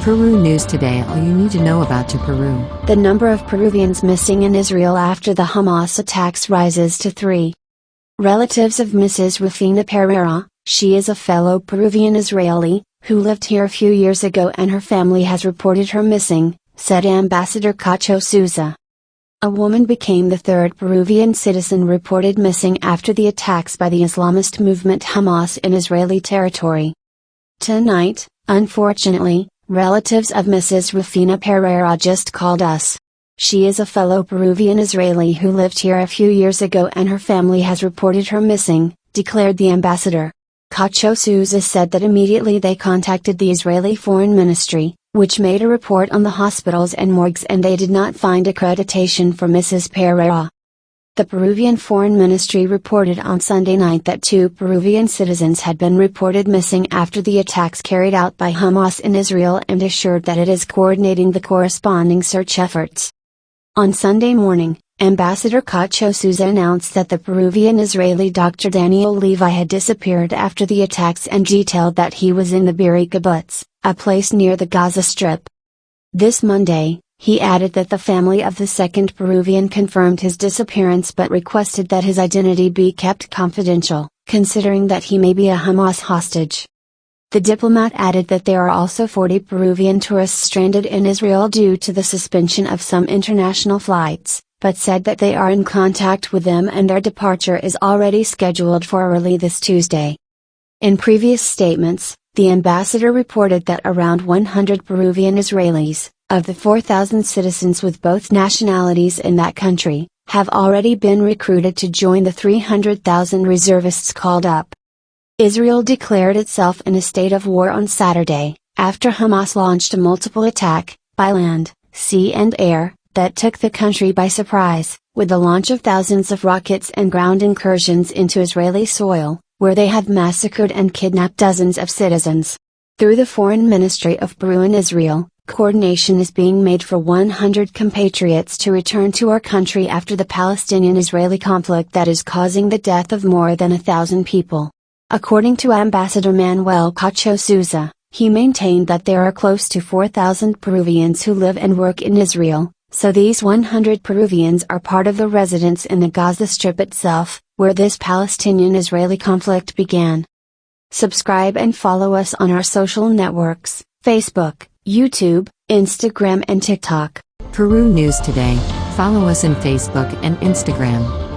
Peru News Today. All you need to know about Peru. The number of Peruvians missing in Israel after the Hamas attacks rises to 3. Relatives of Mrs. Rufina Pereyra, she is a fellow Peruvian-Israeli, who lived here a few years ago and her family has reported her missing, said Ambassador Cacho-Sousa. A woman became the third Peruvian citizen reported missing after the attacks by the Islamist movement Hamas in Israeli territory. Tonight, unfortunately, relatives of Mrs. Rufina Pereyra just called us. She is a fellow Peruvian-Israeli who lived here a few years ago and her family has reported her missing, declared the ambassador. Cacho-Sousa said that immediately they contacted the Israeli Foreign Ministry, which made a report on the hospitals and morgues, and they did not find accreditation for Mrs. Pereyra. The Peruvian Foreign Ministry reported on Sunday night that 2 Peruvian citizens had been reported missing after the attacks carried out by Hamas in Israel and assured that it is coordinating the corresponding search efforts. On Sunday morning, Ambassador Cacho-Sousa announced that the Peruvian-Israeli Dr. Daniel Levi had disappeared after the attacks and detailed that he was in the Biri kibbutz, a place near the Gaza Strip. This Monday, he added that the family of the second Peruvian confirmed his disappearance but requested that his identity be kept confidential, considering that he may be a Hamas hostage. The diplomat added that there are also 40 Peruvian tourists stranded in Israel due to the suspension of some international flights, but said that they are in contact with them and their departure is already scheduled for early this Tuesday. In previous statements, the ambassador reported that around 100 Peruvian Israelis, of the 4,000 citizens with both nationalities in that country, have already been recruited to join the 300,000 reservists called up. Israel declared itself in a state of war on Saturday, after Hamas launched a multiple attack, by land, sea and air, that took the country by surprise, with the launch of thousands of rockets and ground incursions into Israeli soil, where they have massacred and kidnapped dozens of citizens. Through the Foreign Ministry of Peru and Israel, coordination is being made for 100 compatriots to return to our country after the Palestinian-Israeli conflict that is causing the death of more than 1,000 people. According to Ambassador Manuel Cacho-Sousa, he maintained that there are close to 4,000 Peruvians who live and work in Israel, so these 100 Peruvians are part of the residents in the Gaza Strip itself, where this Palestinian-Israeli conflict began. Subscribe and follow us on our social networks, Facebook, YouTube, Instagram and TikTok. Peru News Today. Follow us on Facebook and Instagram.